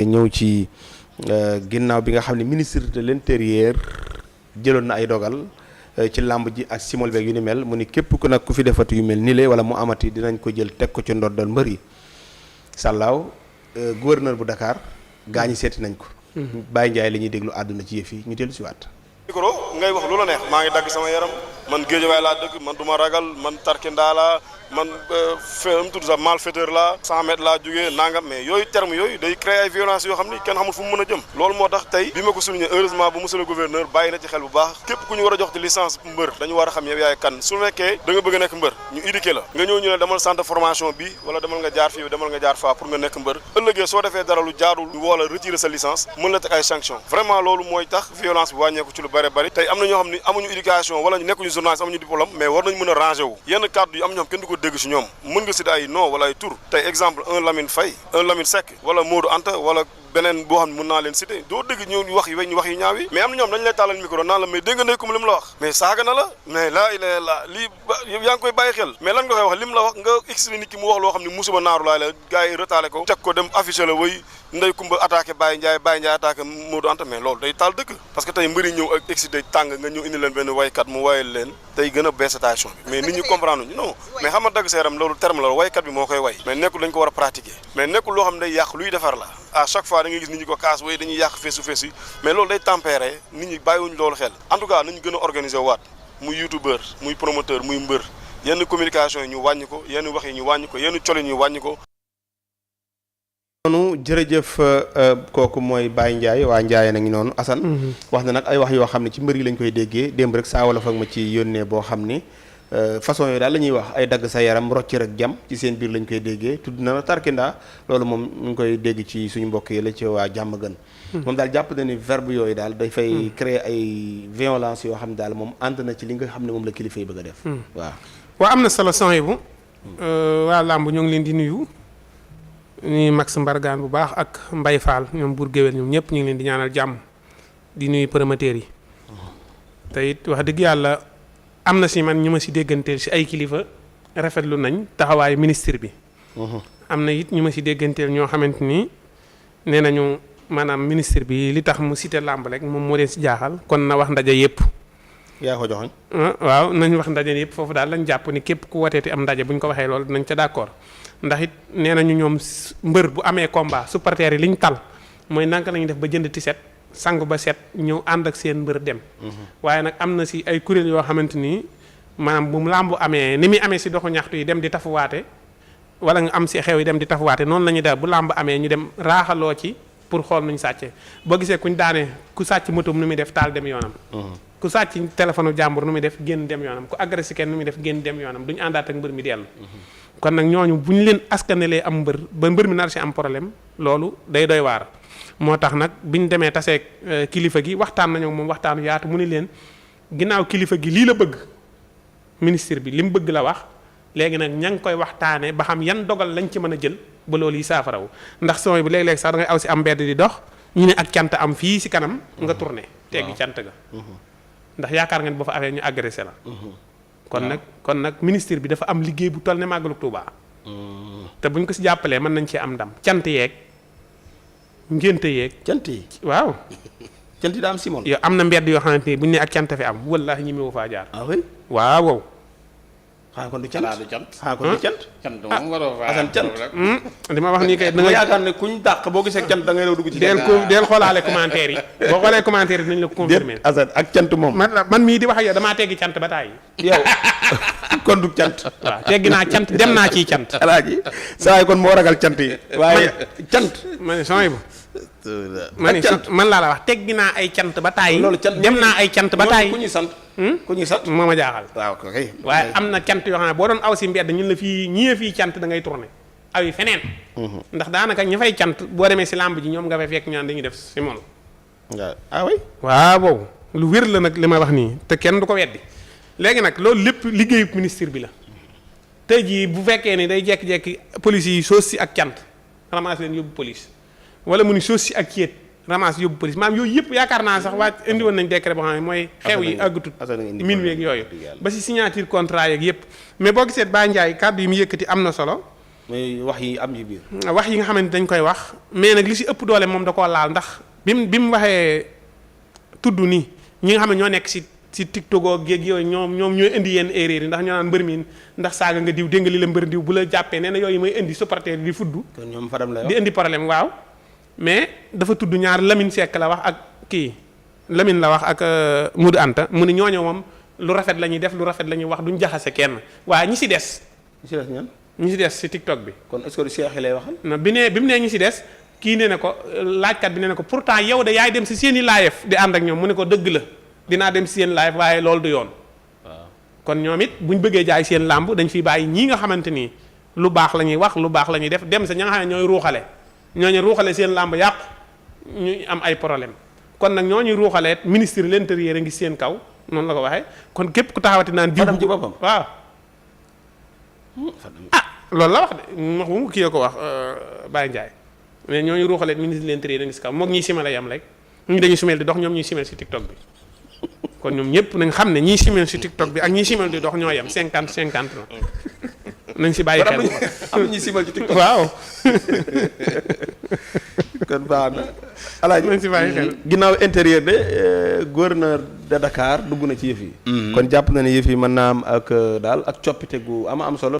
ñëw ci ginnaaw bi nga xam ne ministre de l'intérieur jëloon na ay dogal ci làmb ji ak simol beeg yu ni mel mu ni képp ku nag ku fi defati yu mel ni le wala mu amati dinañ ko jël teg ko ci ndoddal mbër yi sàllaaw gouverneur bu Dakar gaa ñi seeti nañ ko. Baye Ndiaye la ñuy déglu àdduna ci yëf yi ñu dellu si waat. micro ngay wax lu la neex maa ngi dagg sama yaram man Géejawaay laa dëgg man duma ragal man tarkindaa laa man tudd sax malfaiteur laa 100 mètres laa jógee nangam mais yooyu terme yooyu day créer ay violence yoo xam ni kenn xamul fu mu mën a jëm loolu moo tax tey bi ma ko souligné heureusement bu monsieur le gouverneur bàyyi na ci xel bu baax képp ku ñu war a jox ci licence mbër dañu war a xam yow yaay kan su nekkee da nga bëgg a nekk mbër ñu éduqué la nga ñëw ñu ne demal centre de formation bi wala demal nga jaar fii demal nga jaar faa pour nga nekk mbër ëllëgee soo defee dara lu jaarul ñu woo la retirer sa licence mën la teg ay sanctions vraiment loolu mooy tax violence bi wàññeeku ci lu bëri bëri tey am na ñoo xam ni amuñu éducation wala ñu nekkuñu journaliste amuñu diplôme mais war nañu mën a ranger wu yenn kàddu yi am ñoo xam kenn du ko dégg ci ñoom mën nga citer ay nom wala ay tur tey exemple un Lamine Faye un Lamine Seck wala Modou Anta wala beneen boo xam ne mën naa leen citer doo dégg ñu wax yi wax yu ñaaw yi mais am na ñoom dañu lay tàllal micro naan la mais dégg nga ne comme li mu la wax mais saaga na la mais laa ilaaha illallaah lii yaa ngi koy bàyyi xel mais lan nga koy wax li mu la wax nga expliqué nit ki mu wax loo xam ne musiba naaru laay la gars yi retaale ko teg ko dem affiché la way Ndey Kumba attaqué Baye Ndiaye attaqué Modou Anta mais loolu day taal dëkk parce que tey mbëri ñëw ak excité tàng nga ñëw indi leen benn waykat mu wayal leen tey gën a baisse station bi mais nit ñi comprendre ñu non mais xam nga dagg seeram loolu terme la waykat bi moo koy way mais nekkul dañ ko war a pratiquer mais nekkul loo xam ne day yàq luy defar la à chaque fois da ngay gis nit ñi ko kaas way dañuy yàq feesu fees yi mais loolu day tempérer nit ñi bàyyiwuñ loolu xel en tout cas nañu gën a organiser waat muy youtubeur muy promoteur muy mbër yenn communication yi ñu wàññi ko yenn wax yi ñu wàññi ko yenn colin ñu wàññi ko noonu jërëjëf kooku mooy Baye Ndiaye waa Ndiaye na ngi noonu Assane wax na nag ay wax yoo xam ne ci mbër yi lañ koy déggee démb rek saa wala foog ma ci yónnee boo xam ni façon yooyu daal la ñuy wax ay dagg sa yaram rocc rek jam ci seen biir lañ koy déggee tudd na la tarkindaa loolu moom ñu ngi koy dégg ci suñu mbokk yi la ci waa jàmm gën moom daal jàpp na ni verbe yooyu daal dafay créer ay violence yoo xam ne daal moom ànd na ci li nga xam ne moom la kilifa yi bëgg a def waaw am na solo son bu waa làmb ñoo ngi leen di nuyu nuyu Max Mbargaan bu baax ak Mbay Fall ñoom buur géwél ñoom ñëpp ñu ngi leen di ñaanal jàmm di nuyu promoteurs yi te it wax dëgg yàlla am na si man ñu ma si dégganteel si ay kilifa rafetlu nañ taxawaayu ministre bi am na it ñu ma si dégganteel ñoo xamante ni nee nañu maanaam ministre bi li tax mu cité làmb rek moom moo leen si jaaxal kon na wax ndaje yëpp yaa ko joxoñ waaw nañ wax ndaje yëpp foofu daal lañ jàpp ni képp ku woteeti am ndaje bu ñu ko waxee loolu dinañ ca d'accord ndax it nee nañu ñoom mbër bu amee combat supporters yi liñ tal mooy naka lañu def ba jënd tiset sangu ba set ñëw ànd ak seen mbër dem waaye nag am na si ay kuréel yoo xamante ni maanaam bu làmb amee ni muy amee si doxu ñaxtu yi dem di tafuwaate wala nga am si xew yi dem di tafuwaate noonu la ñuy def bu làmb amee ñu dem raaxaloo ci pour xool nuñ sàccee boo gisee kuñ daanee ku sàcc motom nu muy def taal dem yoonam ku sàcc téléphone jàmbur nu muy def génn dem yoonam ku agressé kenn nu muy def génn dem yoonam duñu àndaat ak mbër mi dellu kon nag ñooñu bu ñu leen askanelee am mbër ba mbër mi nar si am problème loolu day doy waar moo tax nag biñ demee taseeg kilifa gi waxtaan nañu moom waxtaanu yaatu mu ni leen ginnaaw kilifa gi lii la bëgg ministre bi li mu bëgg la wax léegi nag ña ngi koy waxtaanee ba xam yan dogal lañ ci mën a jël ba loolu yi saafarawu ndax sooy bi léeg-léeg sax da ngay aw si am mbedd di dox ñu ne ak cant am fii si kanam nga tourné teggi cant ga ndax yaakaar ngeen boo fa afee ñu agressé la kon nag ministre bi dafa am liggéey bu toll ne màggalu Tuubaa te buñ ko si jàppalee mën nañ cee am ndam cant yeeg ngénte yeeg cant yi waaw cant yi daa am simon yow am na mbedd yoo xamante ni buñ ne ak cant fi am wallaahi ñi mewu faa jaar waaw wow xanaa kon du cant xanaa kon du cant moom waroo faa Assane cant li ma wax nii kay da nga yaakaar ne kuñ dàq boo gisee cant da ngay rew dugg ci del xoolaale commentaire yi boo xoolee commentaire yi dinañ la ko confirmer Assane ak cant moom man mii di wax ak yow damaa teggi cant ba tàyyi yow kon du cant waaw teggi naa cant dem naa ciy cant alaaji saa yi kon moo ragal cant yi waaye cant ma ne sooy bu man laa la wax teggi naa ay cant ba tàyyi dem naa ay cant ba tàyyi ku ñuy sant ku ñuy sant moo ma jaaxal waaw kay waaye am na cant yoo xam ne boo doon aw si mbedd ñun la fii ñii fii cant da ngay tourné aw yi feneen ndax daanaka ña fay cant boo demee si làmb ji ñoom nga fay fekk ñaan dañuy def si moom waaw boobu lu wér la nag li ma wax nii te kenn du ko weddi léegi nag loolu lépp liggéeyu ministre bi la tey jii bu fekkee ni day jekki-jekki police yi soos si ak cant ramasse leen yóbbu police wala mu ni soos si ak ceet ramasse yóbbu police maam yooyu yëpp yaakaar naa sax waa indi woon nañ décret boo xam ne mooy xew yi àggatut min weeg yooyu ba si signature contrat yeeg yëpp mais boo gisee Baye Ndiaye kàddu yi mu yëkkati am na solo mooy wax yi am ci biir. wax yi nga xamante dañ koy wax mais nag li si ëpp doole moom da koo laal ndax bi mu waxee tudd nii ñi nga xam ne ñoo nekk si TikTok ak géeg yooyu ñoom ñooy indi yenn erreur yi ndax ñoo naan mbër mi ndax saaga nga diw dégg nga li la mbër diw bu la jàppee nee na yooyu mooy indi supporter di fudd kon ñoom Fadam lay wax di indi problème waaw mais dafa tudd ñaar Lamine Seck la wax ak kii Lamine la wax ak Modou Anta mu ne ñooñu moom lu rafet la ñuy def lu rafet la ñuy wax duñ jaxase kenn waaye ñi si des. ñi si des ñan. ñi si des si TikTok bi. kon est-ce que Cheikh lay waxal. non bi mu nee ñi si des kii nee na ko laajkat bi nee na ko pourtant yow de yaay dem si seen i live di ànd ak ñoom mu ne ko dëgg la dinaa dem si seen live waaye loolu du yoon. waaw kon ñoom it buñ bëggee jaay seen làmb dañ fiy bàyyi ñii nga xamante ni lu baax la ñuy wax lu baax la ñuy def dem sa ña nga xam ne ñooy ruuxale ñooñu ruuxale seen làmb yàqu ñu am ay problème kon nag ñooñu ruuxalee ministre de l'intérieur a ngi seen kaw noonu la ko waxee kon képp ku taxawati naan. diw ci boppam waaw. loolu la wax de wax bu kii ko wax Baye Ndiaye mais ñooñu ruuxalee ministre de l'intérieur a ngi si kaw moog ñiy simel yam rek ñu dañuy simel di dox ñoom ñuy simel si TikTok bi kon ñoom ñëpp nañ xam ne ñiy simel si TikTok bi ak ñiy simel di dox ñoo yam 50-50 la nañ si bàyyi xel am na ñuy simal ci TikTok. waaw. kon baax na. Alaaji nañ si bàyyi xel. ginnaaw intérieur de gouverneur de Dakar dugg na ci yëf yi. kon jàpp na ne yëf yi mën naa am ak daal ak coppite gu am solo.